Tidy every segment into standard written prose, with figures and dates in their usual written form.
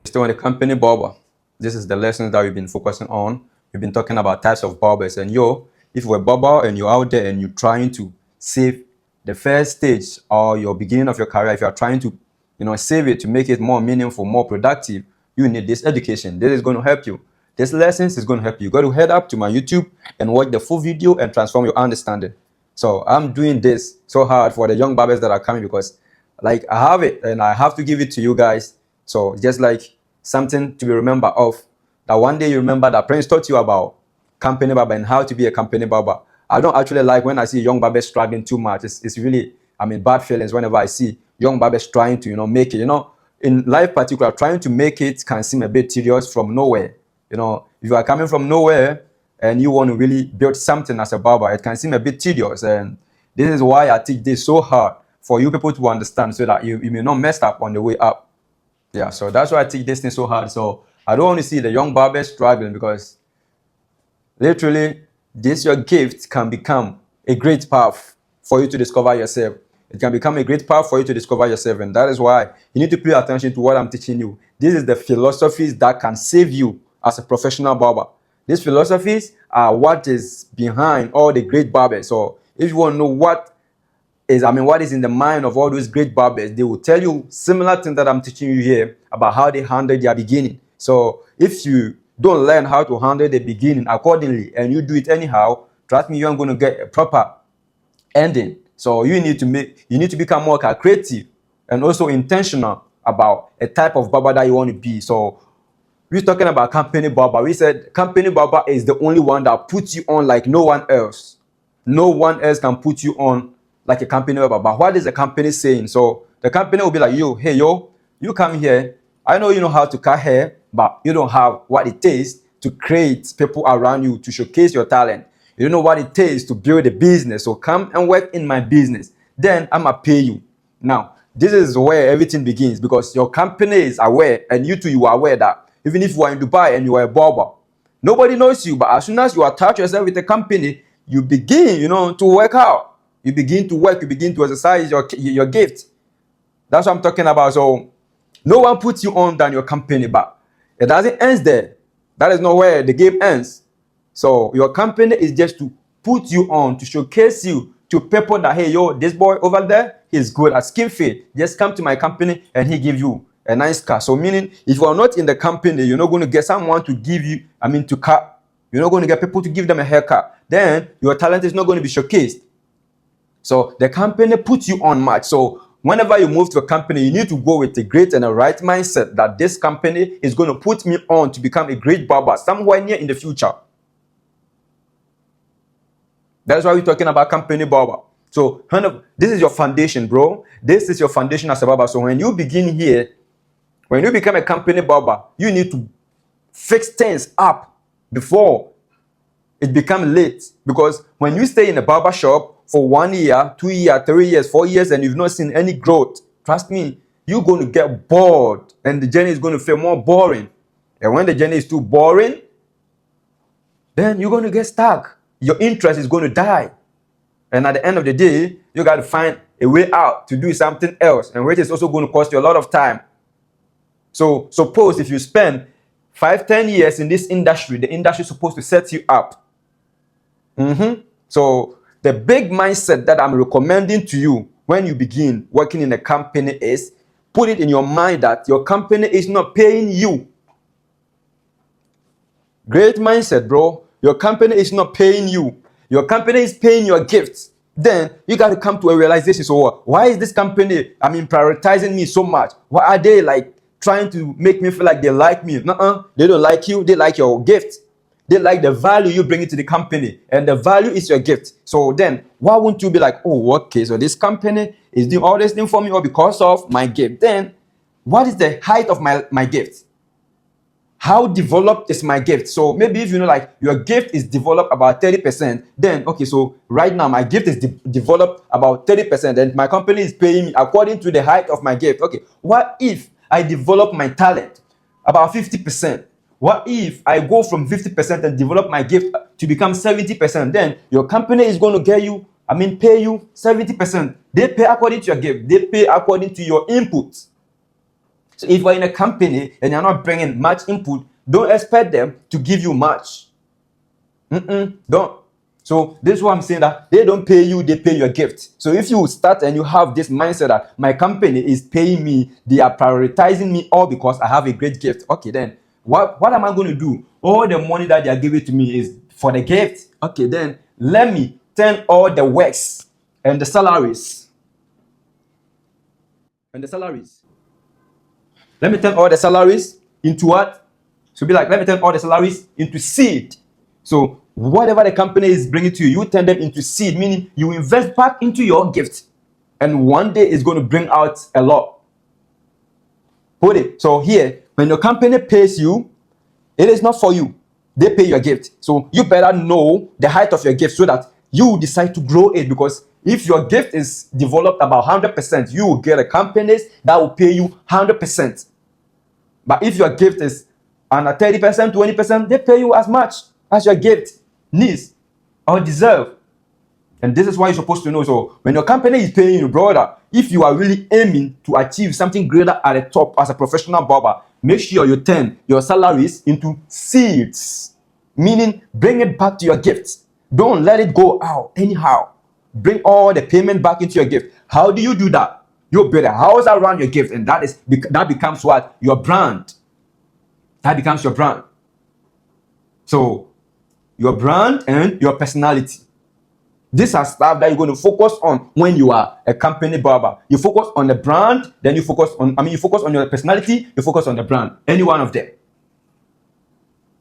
Still on the company barber. This is the lessons that we've been focusing on. We've been talking about types of barbers. And if you're a barber and you're out there and you're trying to save the first stage or your beginning of your career, if you're trying to, save it to make it more meaningful, more productive, you need this education. This is going to help you. This lessons is going to help you. You got to head up to my YouTube and watch the full video and transform your understanding. So I'm doing this so hard for the young barbers that are coming because I have it and I have to give it to you guys. So just something to be remembered of, that one day you remember that Prince taught you about company barber and how to be a company barber. I don't actually like when I see young barbers struggling too much. It's really, bad feelings whenever I see young barbers trying to, make it. In life particular, trying to make it can seem a bit tedious from nowhere. If you are coming from nowhere and you want to really build something as a barber, it can seem a bit tedious. And this is why I teach this so hard for you people to understand, so that you may not mess up on the way up. Yeah, so that's why I teach this thing so hard. So I don't want to see the young barbers struggling, because literally your gift can become a great path for you to discover yourself. It can become a great path for you to discover yourself. And that is why you need to pay attention to what I'm teaching you. This is the philosophies that can save you as a professional barber. These philosophies are what is behind all the great barbers. So if you want to know what is in the mind of all those great barbers, they will tell you similar things that I'm teaching you here about how they handle their beginning. So if you don't learn how to handle the beginning accordingly and you do it anyhow, trust me, you aren't going to get a proper ending. So you need to become more creative and also intentional about a type of barber that you want to be. So we're talking about company barber. We said company barber is the only one that puts you on like no one else. No one else can put you on like a company barber. But what is the company saying? So the company will be like, you come here. I know you know how to cut hair, but you don't have what it takes to create people around you, to showcase your talent. You don't know what it takes to build a business. So come and work in my business. Then I'm going to pay you. Now, this is where everything begins, because your company is aware, and you are aware that even if you are in Dubai and you are a barber, nobody knows you. But as soon as you attach yourself with the company, you begin, to work out. You begin to work. You begin to exercise your gift. That's what I'm talking about. So no one puts you on than your company, but it doesn't end there. That is not where the game ends. So your company is just to put you on, to showcase you to people that, hey, this boy over there, he's good at skin fit. Just come to my company and he give you a nice car. So meaning, if you are not in the company, you're not going to get someone to give you, to cut. You're not going to get people to give them a haircut. Then your talent is not going to be showcased. So the company puts you on match. So whenever you move to a company, you need to go with a great and a right mindset that this company is going to put me on to become a great barber somewhere near in the future. That's why we're talking about company barber. So this is your foundation, bro. This is your foundation as a barber. So when you begin here, when you become a company barber, you need to fix things up before it becomes late. Because when you stay in a barber shop for 1 year, 2 years, 3 years, 4 years, and you've not seen any growth, trust me, you're going to get bored, and the journey is going to feel more boring. And when the journey is too boring, then you're going to get stuck. Your interest is going to die. And at the end of the day, you got to find a way out to do something else, and which is also going to cost you a lot of time. So suppose if you spend 5-10 years in this industry, the industry is supposed to set you up. So the big mindset that I'm recommending to you when you begin working in a company is, put it in your mind that your company is not paying you. Great mindset, bro. Your company is not paying you. Your company is paying your gifts. Then you got to come to a realization. So why is this company, prioritizing me so much? Why are they trying to make me feel like they like me? They don't like you. They like your gift. They like the value you bring into the company, and the value is your gift. So then why wouldn't you be like, oh, okay, so this company is doing all this thing for me or because of my gift? Then what is the height of my gift? How developed is my gift? So maybe if your gift is developed about 30%, then okay, so right now my gift is developed about 30%, and my company is paying me according to the height of my gift. Okay, what if I develop my talent about 50%? What if I go from 50% and develop my gift to become 70%? Then your company is going to pay you 70%. They pay according to your gift. They pay according to your inputs. So if you're in a company and you're not bringing much input, don't expect them to give you much. Don't. So this is what I'm saying, that they don't pay you, they pay your gift. So if you start and you have this mindset that my company is paying me, they are prioritizing me all because I have a great gift. Okay, then what am I going to do? All the money that they are giving to me is for the gift. Okay, then let me turn all the works and the salaries. Let me turn all the salaries into what? So be like, let me turn all the salaries into seed. So whatever the company is bringing to you, you turn them into seed, meaning you invest back into your gift. And one day it's going to bring out a lot. Put it. So here, when your company pays you, it is not for you. They pay your gift. So you better know the height of your gift so that you decide to grow it. Because if your gift is developed about 100%, you will get a companies that will pay you 100%. But if your gift is under 30%, 20%, they pay you as much as your gift needs or deserve. And this is what you're supposed to know. So when your company is paying you, brother, if you are really aiming to achieve something greater at the top as a professional barber, make sure you turn your salaries into seeds, meaning bring it back to your gift. Don't let it go out anyhow. Bring all the payment back into your gift. How do you do that? You build a house around your gift, and that becomes what? Your brand. That becomes your brand. So your brand and your personality. These are stuff that you're going to focus on when you are a company barber. You focus on the brand, then you focus on your personality, you focus on the brand. Any one of them.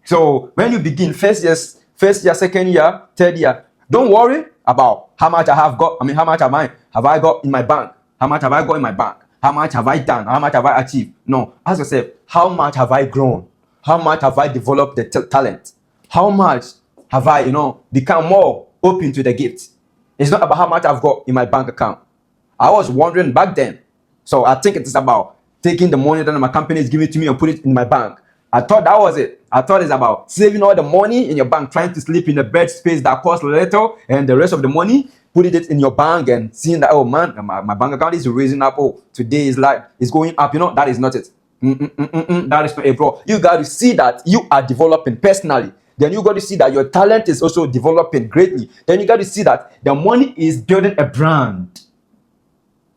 So when you begin first year, second year, third year, don't worry about how much how much have I got in my bank? How much have I got in my bank? How much have I done? How much have I achieved? No, ask yourself, how much have I grown? How much have I developed the talent? How much have I, become more open to the gift? It's not about how much I've got in my bank account. I was wondering back then. So I think it is about taking the money that my company is giving to me and put it in my bank. I thought that was it. I thought it's about saving all the money in your bank, trying to sleep in a bed space that costs little, and the rest of the money, putting it in your bank and seeing that, oh man, my bank account is raising up. Oh, today is like, it's going up. That is not it. That is not it, bro. You got to see that you are developing personally. Then you got to see that your talent is also developing greatly. Then you got to see that the money is building a brand.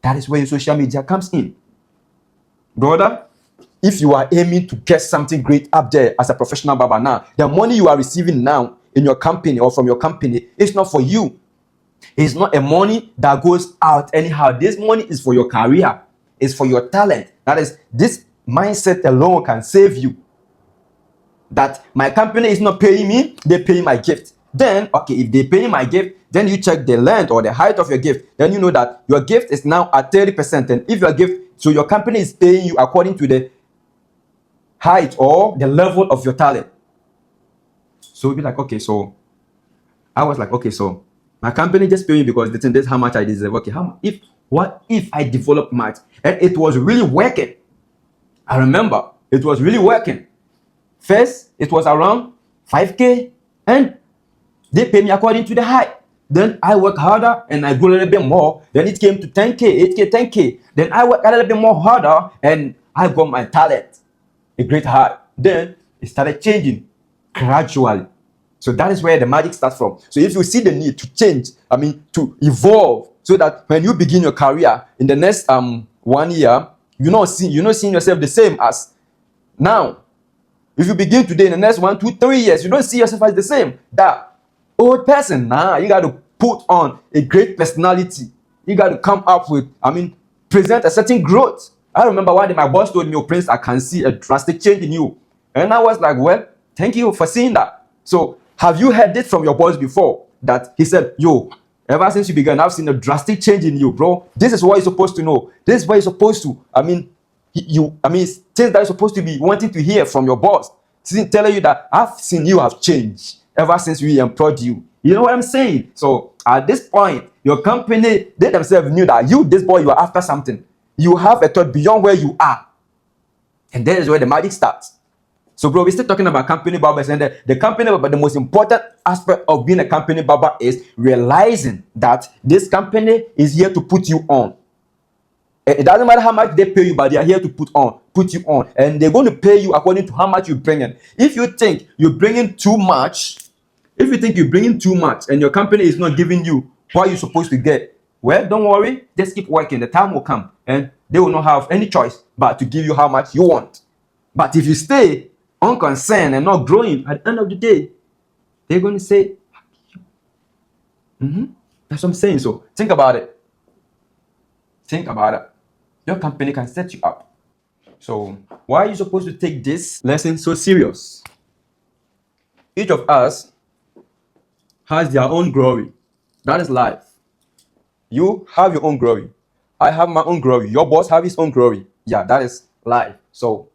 That is where your social media comes in. Brother, if you are aiming to get something great up there as a professional barber now, the money you are receiving now in your company or from your company is not for you. It's not a money that goes out anyhow. This money is for your career. It's for your talent. That is, this mindset alone can save you. That my company is not paying me, they pay my gift. Then, okay, if they pay my gift, then you check the length or the height of your gift. Then you know that your gift is now at 30%. And if your gift, so your company is paying you according to the height or the level of your talent. So we'll be like, okay, so I was like, okay, so my company just pay me because this is how much I deserve. Okay, what if I develop much? And it was really working. I remember it was really working. First, it was around 5K and they pay me according to the height. Then I work harder and I grew a little bit more. Then it came to 10K, 8K, 10K. Then I work a little bit more harder and I got my talent, a great height. Then it started changing gradually. So that is where the magic starts from. So if you see the need to change, to evolve, so that when you begin your career in the next 1 year, you're not seeing yourself the same as now. If you begin today, in the next 1, 2, 3 years, you don't see yourself as the same. That old person, you got to put on a great personality. You got to come up with, present a certain growth. I remember one day my boss told me, oh, Prince, I can see a drastic change in you. And I was like, well, thank you for seeing that. So have you heard this from your boss before? That he said, yo, ever since you began, I've seen a drastic change in you, bro. This is what you're supposed to know. This is what you're supposed to, things that you're supposed to be wanting to hear from your boss. Telling you that I've seen you have changed ever since we employed you. You know what I'm saying? So at this point, your company, they themselves knew that this boy, you are after something. You have a thought beyond where you are. And that is where the magic starts. So bro, we're still talking about company barbers, and the company barber, the most important aspect of being a company barber is realizing that this company is here to put you on. It doesn't matter how much they pay you, but they are here to put you on, and they're going to pay you according to how much you bring in. If you think you're bringing too much, and your company is not giving you what you're supposed to get, well, don't worry, just keep working. The time will come, and they will not have any choice but to give you how much you want. But if you stay unconcerned and not growing, at the end of the day, they're going to say, that's what I'm saying. So think about it. Your company can set you up. So why are you supposed to take this lesson so serious? Each of us has their own glory. That is life. You have your own glory. I have my own glory. Your boss have his own glory. Yeah, that is life. So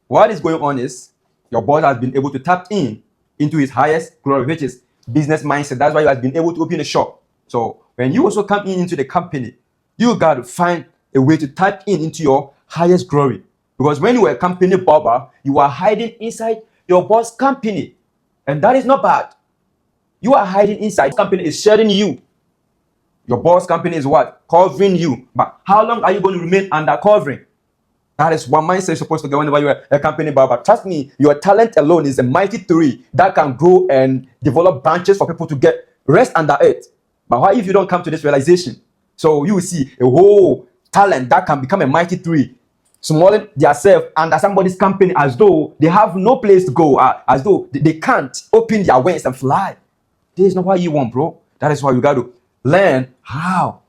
what is going on is your boss has been able to tap into his highest glory, which is business mindset. That's why he has been able to open a shop. So when you also come into the company, you got to find a way to tap into your highest glory. Because when you are a company barber, you are hiding inside your boss company. And that is not bad. You are hiding inside. Company is sharing you. Your boss company is what? Covering you. But how long are you going to remain under covering? That is what mindset is supposed to get whenever you're a company barber. Trust me, your talent alone is a mighty tree that can grow and develop branches for people to get rest under it. But what if you don't come to this realization? So you will see a whole talent that can become a mighty tree, smalling themselves under somebody's company as though they have no place to go, as though they can't open their wings and fly. This is not what you want, bro. That is why you got to learn how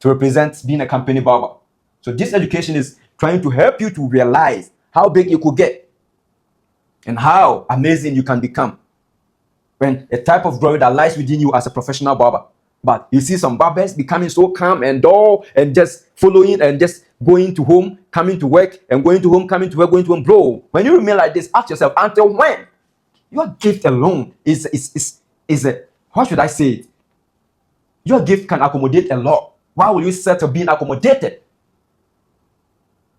to represent being a company barber. So this education is trying to help you to realize how big you could get and how amazing you can become when a type of glory that lies within you as a professional barber. But you see some barbers becoming so calm and dull and just following and just going to home, coming to work, and going to home, coming to work, going to home. Bro, when you remain like this, ask yourself, until when? Your gift alone is a, how should I say it? Your gift can accommodate a lot. Why will you settle being accommodated?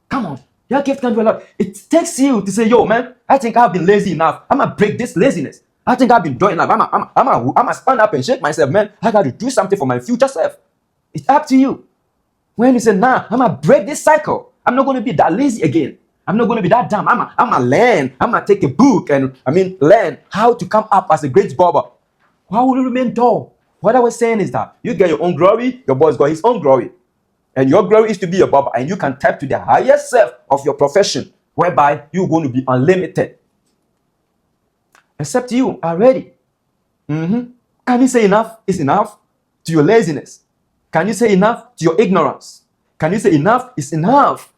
Come on. Your gift can do a lot. It takes you to say, yo, man, I think I've been lazy enough. I'm going to break this laziness. I think I've been doing enough. I'm going to stand up and shake myself, man. I got to do something for my future self. It's up to you. When you say, nah, I'm going to break this cycle. I'm not going to be that lazy again. I'm not going to be that dumb. I'm going to learn. I'm going to take a book and, learn how to come up as a great barber. Why would you remain dull? What I was saying is that you get your own glory, your boss got his own glory. And your glory is to be a barber, and you can tap to the highest self of your profession, whereby you're going to be unlimited. Except you are ready. Can you say enough is enough to your laziness? Can you say enough to your ignorance? Can you say enough is enough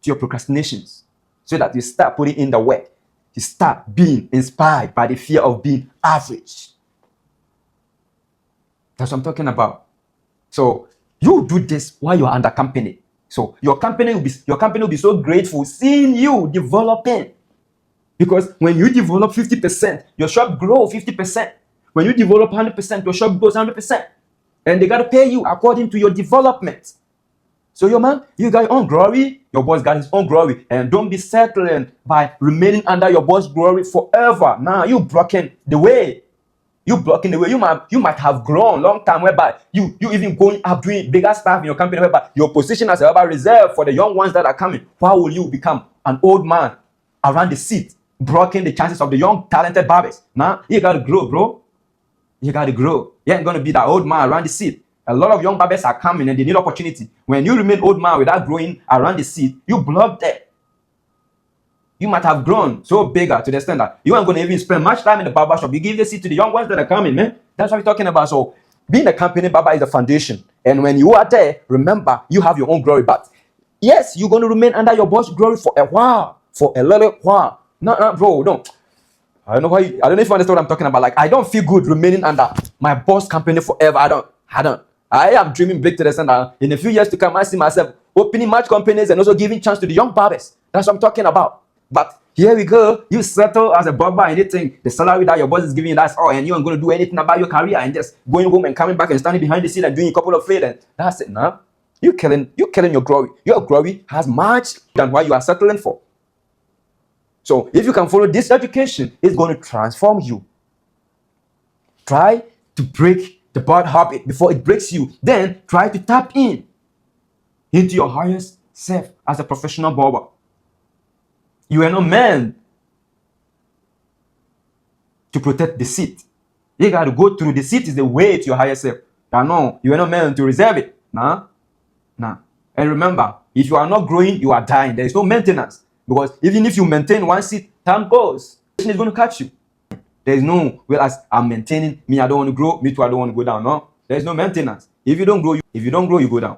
to your procrastinations? So that you start putting in the work. You start being inspired by the fear of being average. That's what I'm talking about. So you do this while you're under company. So your company will be so grateful seeing you developing. Because when you develop 50%, your shop grows 50%. When you develop 100%, your shop grows 100%. And they got to pay you according to your development. So your man, you got your own glory, your boss got his own glory. And don't be settling by remaining under your boss' glory forever. Now you blocking the way. You blocking the way. You might have grown long time whereby you even going up doing bigger stuff in your company whereby your position as a barber reserved for the young ones that are coming. Why will you become an old man around the seat, blocking the chances of the young talented barbers? Now you gotta grow, bro. You gotta grow. You ain't gonna be that old man around the seat. A lot of young barbers are coming and they need opportunity. When you remain old man without growing around the seat, you block that. You might have grown so bigger to the extent that you aren't going to even spend much time in the barber shop. You give the seat to the young ones that are coming, man. That's what we're talking about. So being a company barber is the foundation. And when you are there, remember, you have your own glory. But yes, you're going to remain under your boss' glory for a while. For a little while. No, bro, no. I don't know if you understand what I'm talking about. Like, I don't feel good remaining under my boss company forever. I don't. I am dreaming big to the extent that in a few years to come, I see myself opening much companies and also giving chance to the young barbers. That's what I'm talking about. But here we go. You settle as a barber and you think the salary that your boss is giving you, that's all, and you aren't going to do anything about your career and just going home and coming back and standing behind the scene and doing a couple of fade, and that's it. Nah, you're killing your glory. Your glory has much than what you are settling for. So if you can follow this education, it's going to transform you. Try to break the bad habit before it breaks you. Then try to tap in. into your highest self as a professional barber. You are not meant to protect the seat. You got to go through. The seat is the way to your higher self. No, you are not meant to reserve it. Nah. And remember, if you are not growing, you are dying. There is no maintenance. Because even if you maintain one seat, time goes. It's going to catch you. There is no, well, as I'm maintaining, me, I don't want to grow, me too, I don't want to go down. No, there is no maintenance. If you don't grow, you go down.